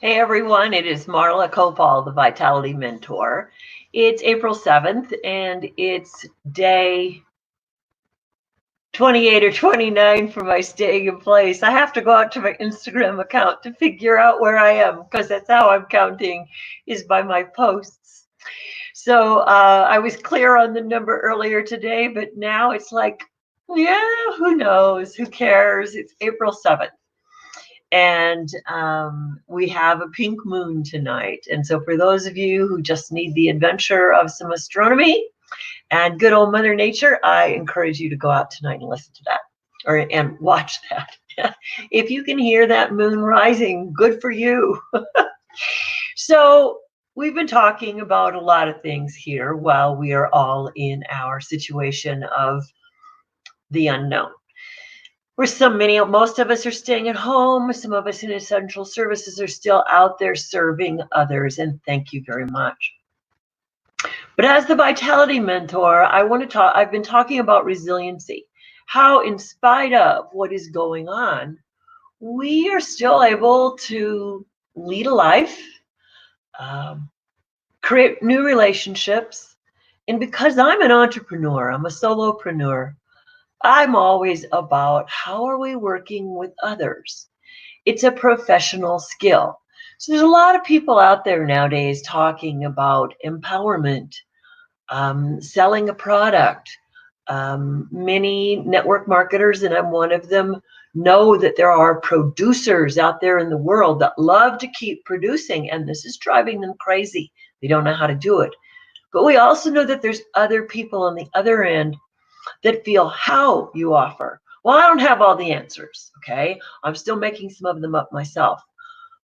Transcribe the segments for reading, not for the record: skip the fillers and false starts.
Hey everyone, it is Marla Copal, the Vitality Mentor. It's April 7th and it's day 28 or 29 for my staying in place. I have to go out to my Instagram account to figure out where I am because that's how I'm counting, is by my posts. So I was clear on the number earlier today, but now it's like, yeah, who knows? Who cares? It's April 7th. And we have a pink moon tonight. And so for those of you who just need the adventure of some astronomy and good old Mother Nature, I encourage you to go out tonight and listen to that and watch that. If you can hear that moon rising, good for you. So we've been talking about a lot of things here while we are all in our situation of the unknown. Most of us are staying at home. Some of us in essential services are still out there serving others, and thank you very much. But as the Vitality Mentor, I've been talking about resiliency, how in spite of what is going on, we are still able to lead a life, create new relationships. And because I'm an entrepreneur, I'm a solopreneur, I'm always about how are we working with others? It's a professional skill. So there's a lot of people out there nowadays talking about empowerment, selling a product. Many network marketers, and I'm one of them, know that there are producers out there in the world that love to keep producing, and this is driving them crazy. They don't know how to do it. But we also know that there's other people on the other end that feel how you offer. Well, I don't have all the answers, okay? I'm still making some of them up myself.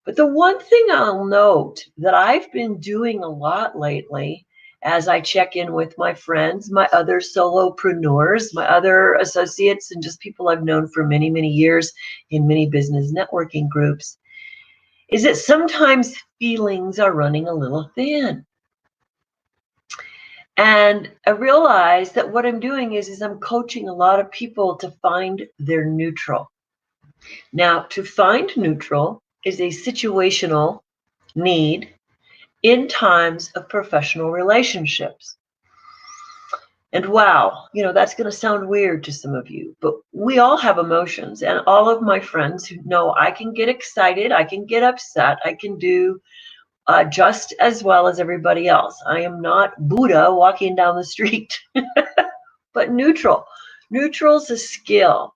But the one thing I'll note that I've been doing a lot lately as I check in with my friends, my other solopreneurs, my other associates, and just people I've known for many, many years in many business networking groups, is that sometimes feelings are running a little thin. And I realized that what I'm doing is I'm coaching a lot of people to find their neutral. Now, to find neutral is a situational need in times of professional relationships. And wow, that's going to sound weird to some of you, but we all have emotions. And all of my friends who know I can get excited, I can get upset, I can do just as well as everybody else. I am not Buddha walking down the street, but neutral. Neutral's a skill.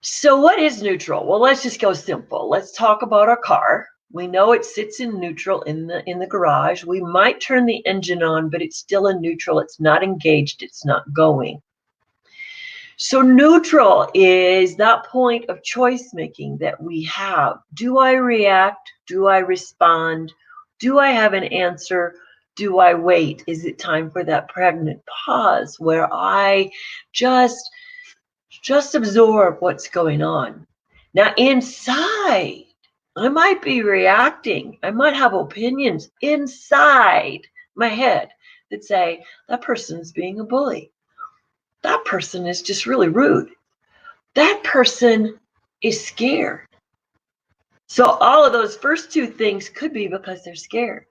So what is neutral? Well, let's just go simple. Let's talk about our car. We know it sits in neutral in the garage. We might turn the engine on, but it's still in neutral. It's not engaged. It's not going. So neutral is that point of choice making that we have. Do I react? Do I respond? Do I have an answer? Do I wait? Is it time for that pregnant pause where I just absorb what's going on? Now inside, I might be reacting. I might have opinions inside my head that say, that person's being a bully. That person is just really rude. That person is scared. So all of those first two things could be because they're scared.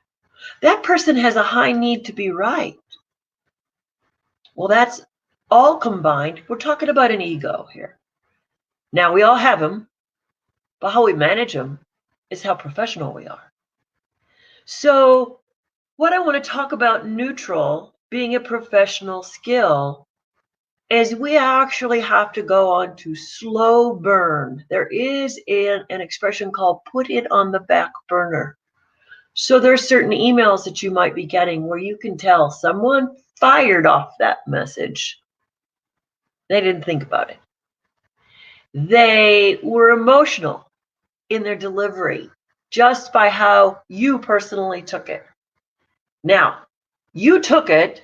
That person has a high need to be right. Well, that's all combined. We're talking about an ego here. Now, we all have them, but how we manage them is how professional we are. So what I want to talk about neutral being a professional skill is we actually have to go on to slow burn. There is an expression called put it on the back burner. So there's certain emails that you might be getting where you can tell someone fired off that message. They didn't think about it. They were emotional in their delivery just by how you personally took it. Now, you took it.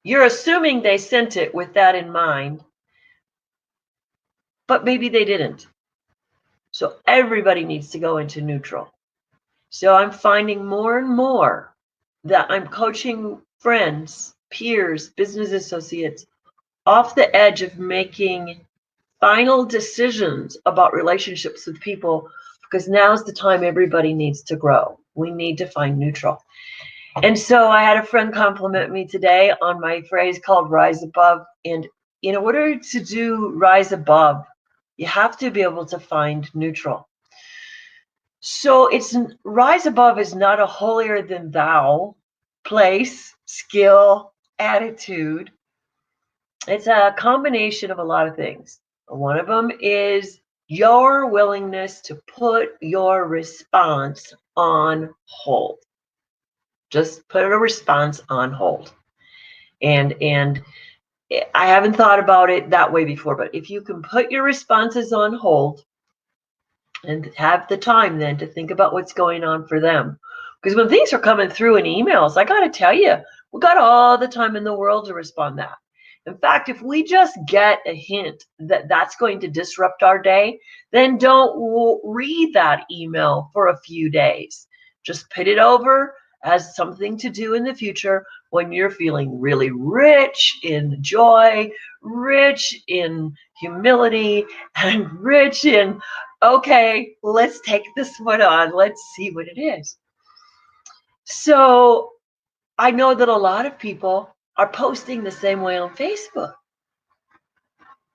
You're assuming they sent it with that in mind, but maybe they didn't. So everybody needs to go into neutral. So I'm finding more and more that I'm coaching friends, peers, business associates off the edge of making final decisions about relationships with people because now's the time everybody needs to grow. We need to find neutral. And so I had a friend compliment me today on my phrase called rise above. And in order to do rise above, you have to be able to find neutral. So it's rise above is not a holier than thou place, skill, attitude. It's a combination of a lot of things. One of them is your willingness to put your response on hold. Just put a response on hold. And I haven't thought about it that way before, but if you can put your responses on hold and have the time then to think about what's going on for them. Because when things are coming through in emails, I got to tell you, we got all the time in the world to respond that. In fact, if we just get a hint that that's going to disrupt our day, then don't read that email for a few days. Just put it over as something to do in the future when you're feeling really rich in joy, rich in humility, and rich in, okay, let's take this one on. Let's see what it is. So I know that a lot of people are posting the same way on Facebook.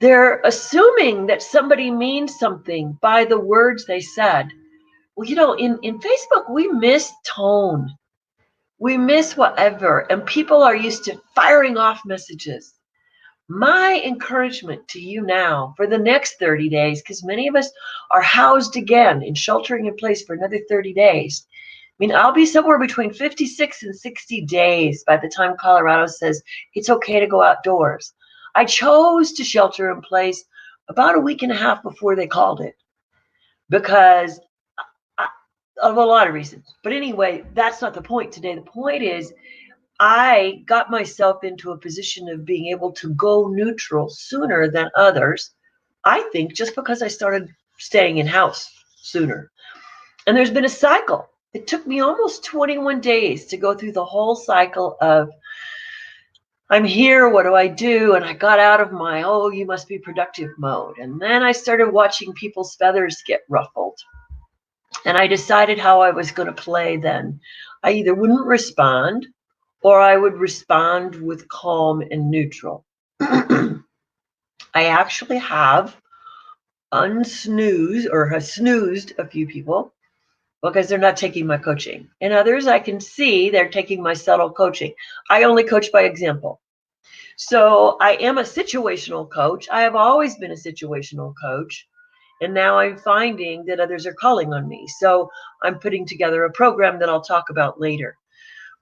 They're assuming that somebody means something by the words they said. Well, in Facebook, we miss tone. We miss whatever, and people are used to firing off messages. My encouragement to you now for the next 30 days, because many of us are housed again in sheltering in place for another 30 days. I mean, I'll be somewhere between 56 and 60 days by the time Colorado says it's okay to go outdoors. I chose to shelter in place about a week and a half before they called it because of a lot of reasons. But anyway, that's not the point today. The point is I got myself into a position of being able to go neutral sooner than others, I think, just because I started staying in house sooner. And there's been a cycle. It took me almost 21 days to go through the whole cycle of, I'm here, what do I do? And I got out of my, oh, you must be productive mode. And then I started watching people's feathers get ruffled. And I decided how I was going to play then. I either wouldn't respond or I would respond with calm and neutral. I actually have unsnoozed or have snoozed a few people because they're not taking my coaching. And others I can see they're taking my subtle coaching. I only coach by example. So I am a situational coach. I have always been a situational coach. And now I'm finding that others are calling on me. So I'm putting together a program that I'll talk about later.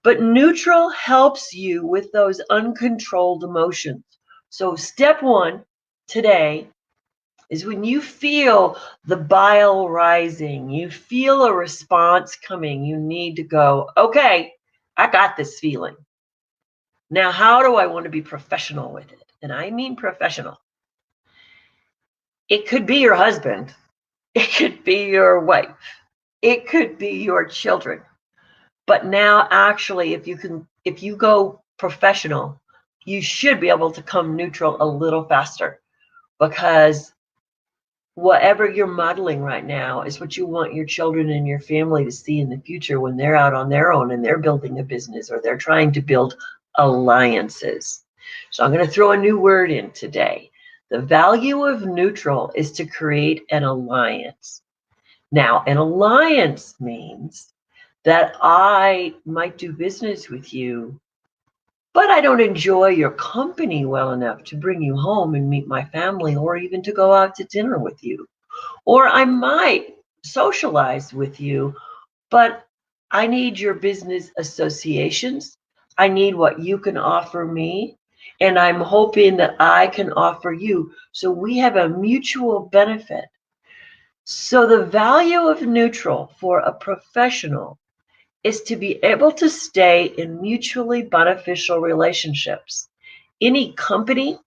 But neutral helps you with those uncontrolled emotions. So step one today is when you feel the bile rising, you feel a response coming, you need to go, okay, I got this feeling. Now, how do I want to be professional with it? And I mean professional. It could be your husband. It could be your wife. It could be your children. But now, actually, if you go professional, you should be able to come neutral a little faster, because whatever you're modeling right now is what you want your children and your family to see in the future when they're out on their own and they're building a business or they're trying to build alliances. So I'm going to throw a new word in today. The value of neutral is to create an alliance. Now, an alliance means that I might do business with you, but I don't enjoy your company well enough to bring you home and meet my family or even to go out to dinner with you. Or I might socialize with you, but I need your business associations. I need what you can offer me, and I'm hoping that I can offer you. So we have a mutual benefit. So the value of neutral for a professional is to be able to stay in mutually beneficial relationships. Any company,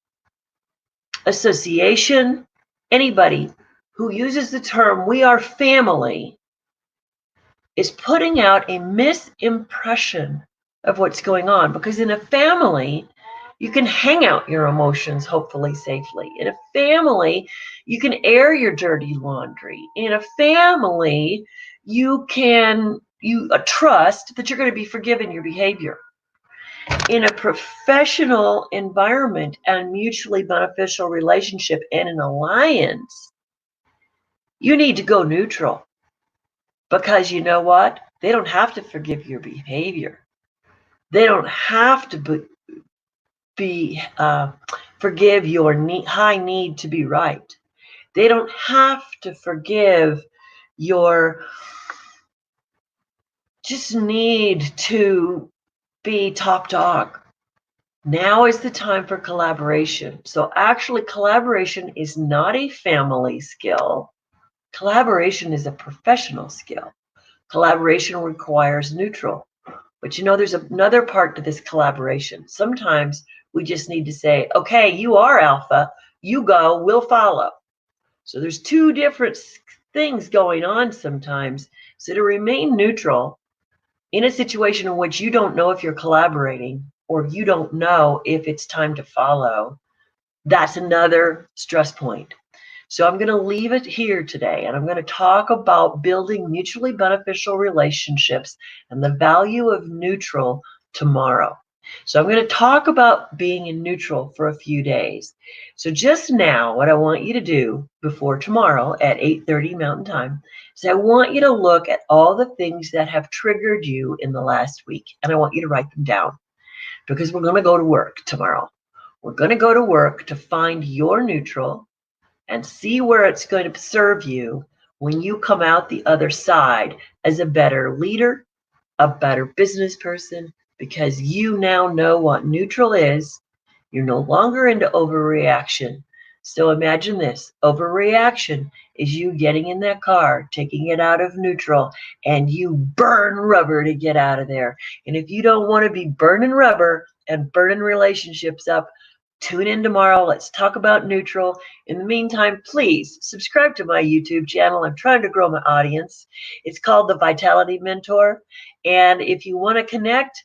association, anybody who uses the term "we are family" is putting out a misimpression of what's going on. Because in a family, You can hang out your emotions, hopefully safely. In a family, you can air your dirty laundry. In a family, you trust that you're going to be forgiven your behavior. In a professional environment and mutually beneficial relationship and an alliance, you need to go neutral, because you know what? They don't have to forgive your behavior. They don't have to forgive your high need to be right. They don't have to forgive your just need to be top dog. Now is the time for collaboration. So actually, collaboration is not a family skill. Collaboration is a professional skill. Collaboration requires neutral. But you know, there's another part to this collaboration. Sometimes we just need to say, okay, you are alpha, you go, we'll follow. So there's two different things going on sometimes. So to remain neutral in a situation in which you don't know if you're collaborating or you don't know if it's time to follow, that's another stress point. So I'm going to leave it here today, and I'm going to talk about building mutually beneficial relationships and the value of neutral tomorrow. So I'm going to talk about being in neutral for a few days. So just now, what I want you to do before tomorrow at 8:30 Mountain Time is I want you to look at all the things that have triggered you in the last week, and I want you to write them down, because we're going to go to work tomorrow. We're going to go to work to find your neutral and see where it's going to serve you when you come out the other side as a better leader, a better business person, because you now know what neutral is. You're no longer into overreaction. So imagine this: overreaction is you getting in that car, taking it out of neutral, and you burn rubber to get out of there. And if you don't want to be burning rubber and burning relationships up, tune in tomorrow. Let's talk about neutral. In the meantime, please subscribe to my YouTube channel. I'm trying to grow my audience. It's called The Vitality Mentor. And if you want to connect,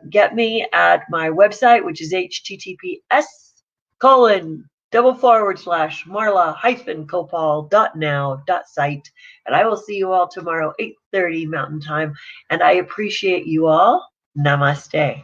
get me at my website, which is https://marla-copal.now.site. And I will see you all tomorrow, 8:30 Mountain Time. And I appreciate you all. Namaste.